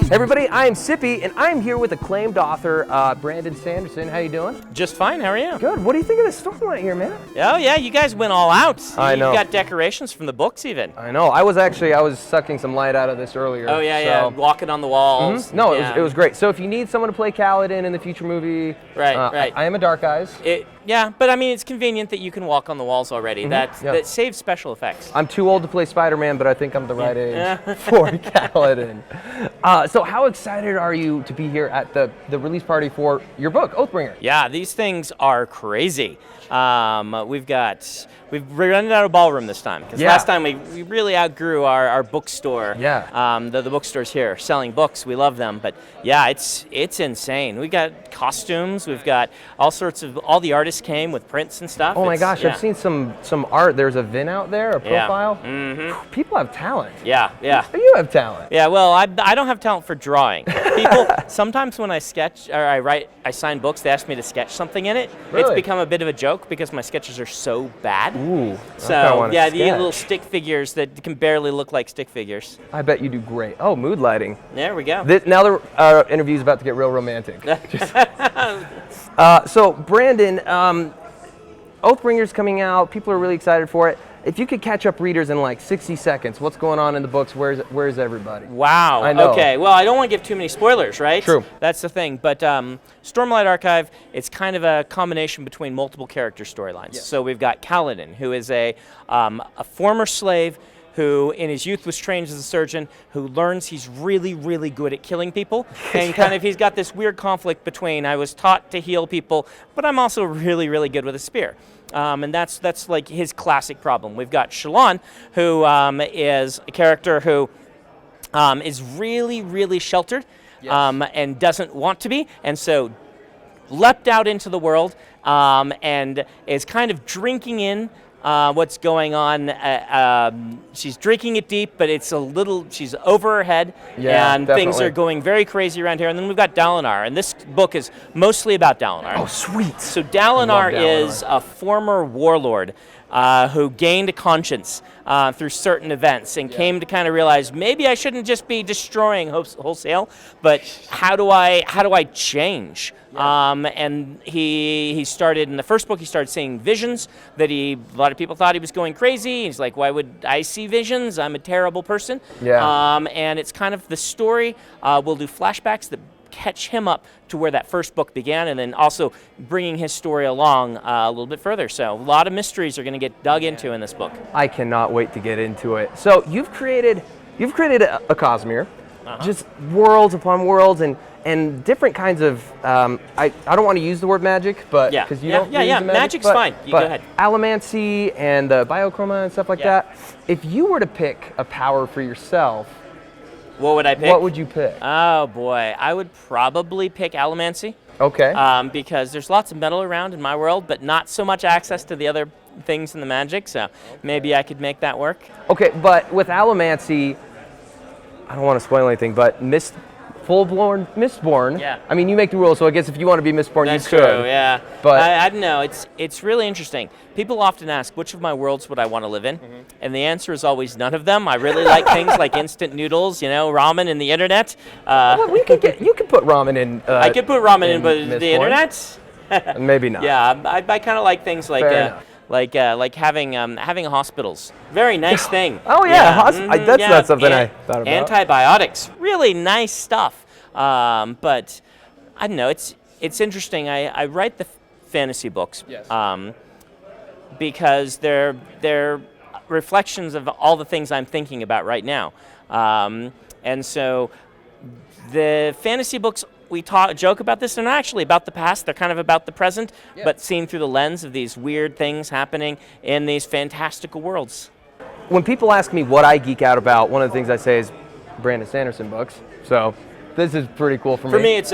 Hey everybody, I am Cippy, and I'm here with acclaimed author Brandon Sanderson. How you doing? Just fine, how are you? Good. What do you think of the Stormlight here, man? Oh yeah, you guys went all out. I know. You got decorations from the books even. I know. I was sucking some light out of this earlier. Oh yeah, yeah, walking on the walls. No, yeah. it was great. So if you need someone to play Kaladin in the future movie, right. I am a Dark Eyes. Yeah, but I mean, it's convenient that you can walk on the walls already. That saves special effects. I'm too old to play Spider-Man, but I think I'm the right age for Kaladin. So how excited are you to be here at the release party for your book, Oathbringer? Yeah, these things are crazy. We've run out of ballroom this time because last time we really outgrew our bookstore. Yeah. The bookstores here selling books, we love them, but yeah, it's insane. We got costumes, we've got all the artists came with prints and stuff. Oh my gosh, I've seen some art. There's a VIN out there, a profile. Yeah. Mm-hmm. People have talent. Yeah. You have talent. Yeah, well, I don't have talent for drawing. People, sometimes when I sketch or I sign books, they ask me to sketch something in it. Really? It's become a bit of a joke because my sketches are so bad. Ooh. So, yeah, the little stick figures that can barely look like stick figures. I bet you do great. Oh, mood lighting. There we go. Now the interview's about to get real romantic. So, Brandon, Oathbringer's coming out. People are really excited for it. If you could catch up readers in like 60 seconds, what's going on in the books? Where's everybody? Wow. I know. Okay. Well, I don't want to give too many spoilers, right? True. That's the thing. But Stormlight Archive, it's kind of a combination between multiple character storylines. Yes. So we've got Kaladin, who is a former slave who in his youth was trained as a surgeon, who learns he's really, really good at killing people. And he's got this weird conflict between, I was taught to heal people, but I'm also really, really good with a spear. And that's like his classic problem. We've got Shallan, who is a character who is really, really sheltered and doesn't want to be, and so leapt out into the world and is kind of drinking in what's going on. She's drinking it deep, but she's over her head, and things are going very crazy around here. And then we've got Dalinar, and this book is mostly about Dalinar. Oh, sweet. So Dalinar is a former warlord who gained a conscience through certain events and came to kind of realize maybe I shouldn't just be destroying wholesale, but how do I change? And he started in the first book. He started seeing visions that a lot of people thought he was going crazy. He's like, why would I see visions? I'm a terrible person. Yeah. And it's kind of the story. We'll do flashbacks that catch him up to where that first book began, and then also bringing his story along a little bit further. So a lot of mysteries are going to get dug into in this book. I cannot wait to get into it. So you've created a Cosmere, just worlds upon worlds and different kinds of. I don't want to use the word magic, but because you don't use the magic, magic's fine. Go ahead. Allomancy and biochroma and stuff like that. If you were to pick a power for yourself, what would I pick? What would you pick? Oh boy, I would probably pick Allomancy. Okay. Because there's lots of metal around in my world, but not so much access to the other things in the magic, so maybe I could make that work. Okay, but with Allomancy, I don't want to spoil anything, but full-blown Mistborn. Yeah. I mean, you make the rules, so I guess if you want to be Mistborn, That's you could. true, yeah. But I don't know. It's really interesting. People often ask, which of my worlds would I want to live in? And the answer is always none of them. I really like things like instant noodles, ramen and the internet. Well, you could put ramen in. I could put ramen in, but Mistborn. the internet? Maybe not. Yeah, I kind of like things like having hospitals. Very nice thing. Oh yeah, that's not something I thought about. Antibiotics, really nice stuff. But I don't know. It's interesting. I write the fantasy books because they're reflections of all the things I'm thinking about right now. And so the fantasy books, we joke about this. They're not actually about the past. They're kind of about the present, but seen through the lens of these weird things happening in these fantastical worlds. When people ask me what I geek out about, one of the things I say is Brandon Sanderson books. So this is pretty cool for me. For me, it's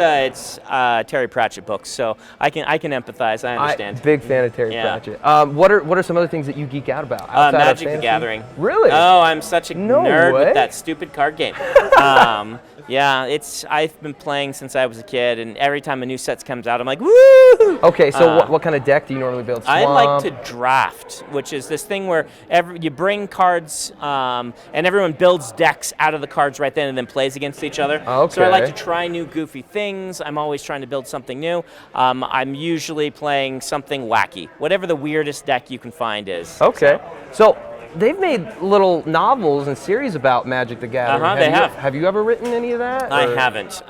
Terry Pratchett books, so I can empathize. I understand. Big fan of Terry Pratchett. What are some other things that you geek out about? Magic the Gathering. Really? Oh, I'm such a nerd with that stupid card game. Yeah, I've been playing since I was a kid, and every time a new set comes out, I'm like, woo! Okay, so what kind of deck do you normally build? Swamp? I like to draft, which is this thing where you bring cards, and everyone builds decks out of the cards right then and then plays against each other. Okay. So I like to try new goofy things. I'm always trying to build something new. I'm usually playing something wacky, whatever the weirdest deck you can find is. Okay. So they've made little novels and series about Magic the Gathering. They have. Have you ever written any of that? I haven't.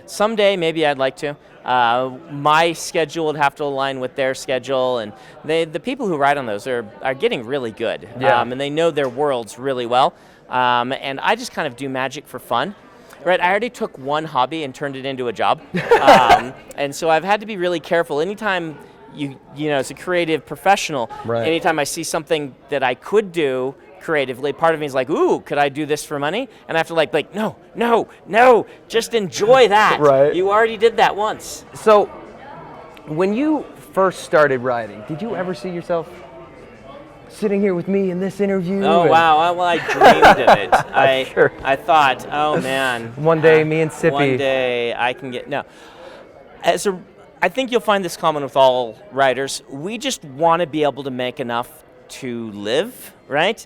Someday, maybe I'd like to. My schedule would have to align with their schedule, and the people who write on those are getting really good. Yeah. And they know their worlds really well. And I just kind of do Magic for fun. Right, I already took one hobby and turned it into a job. And so I've had to be really careful. Anytime you know, as a creative professional, right. Anytime I see something that I could do creatively, part of me is like, ooh, could I do this for money? And I have to like, no, just enjoy that. Right. You already did that once. So, when you first started writing, did you ever see yourself sitting here with me in this interview? Oh, wow. Well, I dreamed of it. Sure. I thought, oh, man. One day, me and Cippy. One day I can get, no. I think you'll find this common with all writers. We just want to be able to make enough to live, right?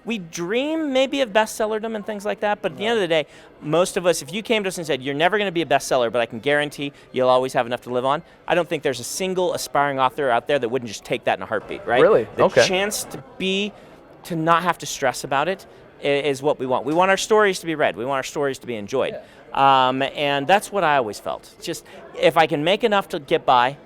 We dream maybe of bestsellerdom and things like that, but at the end of the day, most of us, if you came to us and said, you're never going to be a bestseller, but I can guarantee you'll always have enough to live on, I don't think there's a single aspiring author out there that wouldn't just take that in a heartbeat, right? Really? The Okay. chance to not have to stress about it is what we want. We want our stories to be read. We want our stories to be enjoyed. Yeah. And that's what I always felt. Just, if I can make enough to get by,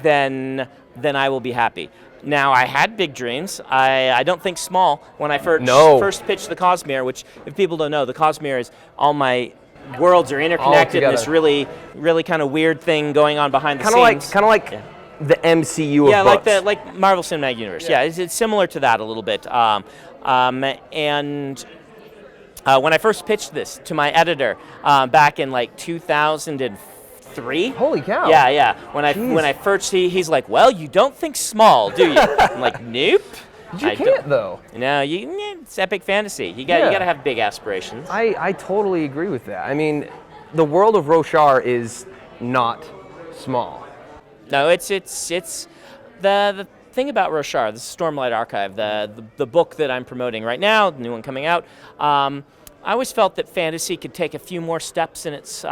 then I will be happy. Now, I had big dreams. I don't think small. When I first pitched the Cosmere, which, if people don't know, the Cosmere is all my worlds are interconnected in this really, really kind of weird thing going on behind the scenes. Kind of like the MCU of books. like Marvel Cinematic Universe. Yeah, it's similar to that a little bit. When I first pitched this to my editor back in like 2003. Holy cow! Yeah. When I first he's like, well, you don't think small, do you? I'm like, nope. You can't though. No, it's epic fantasy. You got to have big aspirations. I totally agree with that. I mean, the world of Roshar is not small. No, it's the thing about Roshar, the Stormlight Archive, the book that I'm promoting right now, the new one coming out. I always felt that fantasy could take a few more steps in its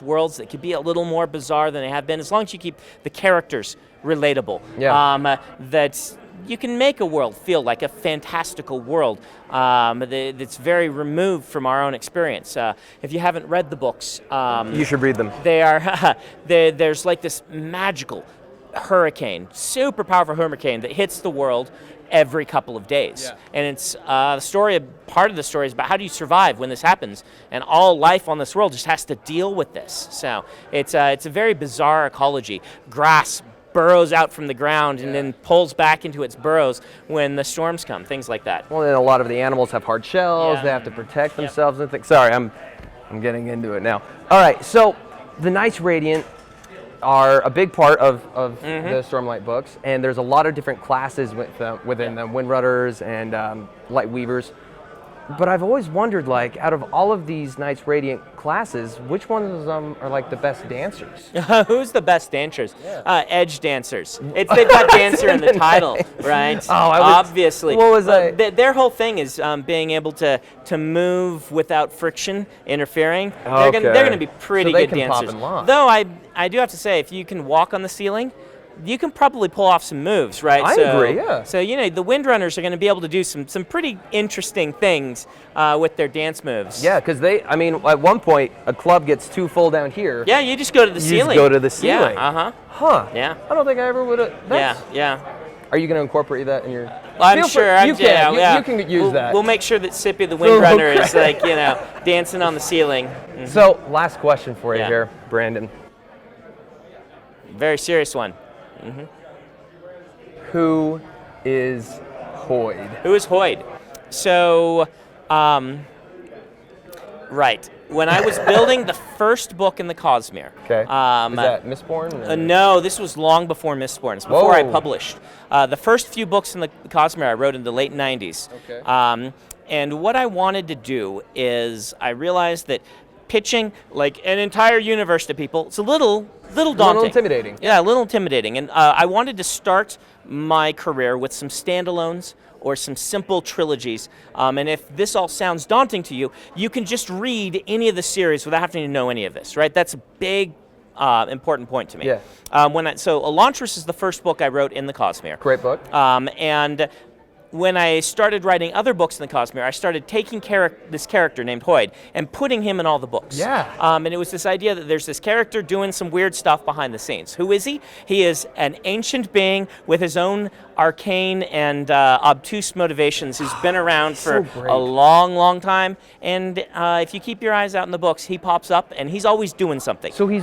worlds that could be a little more bizarre than they have been, as long as you keep the characters relatable. Yeah. That you can make a world feel like a fantastical world that's very removed from our own experience. If you haven't read the books, you should read them. There's like this magical hurricane, super powerful hurricane that hits the world every couple of days. Yeah. And it's part of the story is about how do you survive when this happens, and all life on this world just has to deal with this. So it's a very bizarre ecology. Grass burrows out from the ground and then pulls back into its burrows when the storms come, things like that. Well, then a lot of the animals have hard shells. They have to protect themselves and things. Sorry, I'm getting into it now. All right, so the Knights Radiant are a big part of the Stormlight books, and there's a lot of different classes within them, Windrunners and Light Weavers. But I've always wondered, like, out of all of these Knights Radiant classes, which ones of them are like the best dancers? Who's the best dancers? Edge dancers. They've got dancer in the title, right? Oh, obviously. What was that? Their whole thing is being able to move without friction interfering. Okay. They're going to be pretty good dancers. Pop and lock. Though I do have to say, if you can walk on the ceiling, you can probably pull off some moves, right? I agree, yeah. So, the Windrunners are going to be able to do some pretty interesting things with their dance moves. Yeah, because at one point, a club gets too full down here. Yeah, you just go to the ceiling. You just go to the ceiling. Yeah, Huh. Yeah. I don't think I ever would have. Yeah. Are you going to incorporate that in your... I'm sure. You can use that. We'll make sure that Cippy the Windrunner is dancing on the ceiling. Mm-hmm. So, last question for you here, Brandon. Very serious one. Mm-hmm. Who is Hoid? Who is Hoid? So, Right. When I was building the first book in the Cosmere. Okay. Is that Mistborn? No, this was long before Mistborn. It's before I published. The first few books in the Cosmere I wrote in the late 90s. Okay. And what I wanted to do is I realized that pitching like an entire universe to people, it's a little daunting. A little intimidating. Yeah, a little intimidating. And I wanted to start my career with some standalones or some simple trilogies. And if this all sounds daunting to you, you can just read any of the series without having to know any of this, right? That's a big, important point to me. Yeah. So Elantris is the first book I wrote in the Cosmere. Great book. And when I started writing other books in the Cosmere, I started taking this character named Hoyd and putting him in all the books. Yeah. And it was this idea that there's this character doing some weird stuff behind the scenes. Who is he? He is an ancient being with his own arcane and obtuse motivations who's been around for a long, long time. And if you keep your eyes out in the books, he pops up and he's always doing something. So he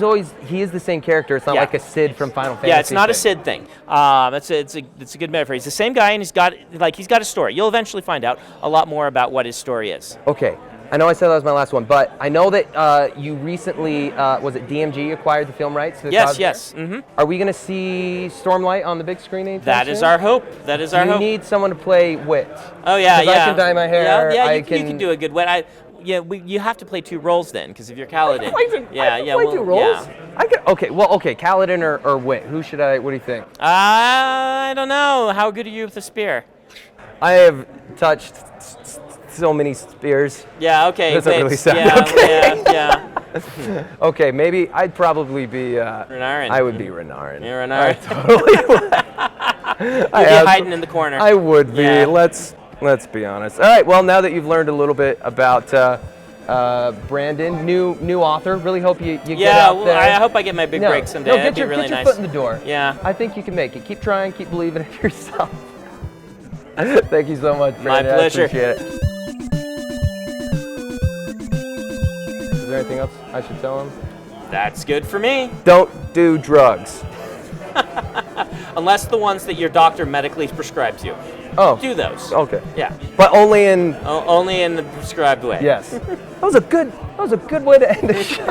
is the same character. It's not like a Sid from Final Fantasy. Yeah, it's not a Sid thing. It's a good metaphor. He's the same guy, and he's got a story. You'll eventually find out a lot more about what his story is. Okay. I know I said that was my last one, but I know that you recently, was it DMG acquired the film rights? To the Yes, Cosmere? yes. Mm-hmm. Are we going to see Stormlight on the big screen anytime That soon? is our hope. That is our hope. You need someone to play Wit. Oh, yeah, yeah. I can dye my hair. Yeah, you can do a good Wit. You have to play two roles then, because if you're Kaladin. I can play two roles? Yeah. Okay, Kaladin or Wit. What do you think? I don't know. How good are you with the spear? I have touched so many spears. Yeah, okay. Doesn't really sound okay. Yeah. Okay, maybe I'd probably be... Renarin. I would be Renarin. You're Renarin. Totally. You'd be hiding in the corner. I would be. Yeah. Let's be honest. All right, well, now that you've learned a little bit about Brandon, new author, really hope you get out there. I hope I get my big break someday. Get your really nice. foot in the door. Yeah. I think you can make it. Keep trying, keep believing in yourself. Thank you so much, Brandon. My pleasure. I appreciate it. Is there anything else I should tell him? That's good for me. Don't do drugs. Unless the ones that your doctor medically prescribes you. Oh. Do those. Okay. Yeah. But only in... Only in the prescribed way. Yes. That was a good way to end the show.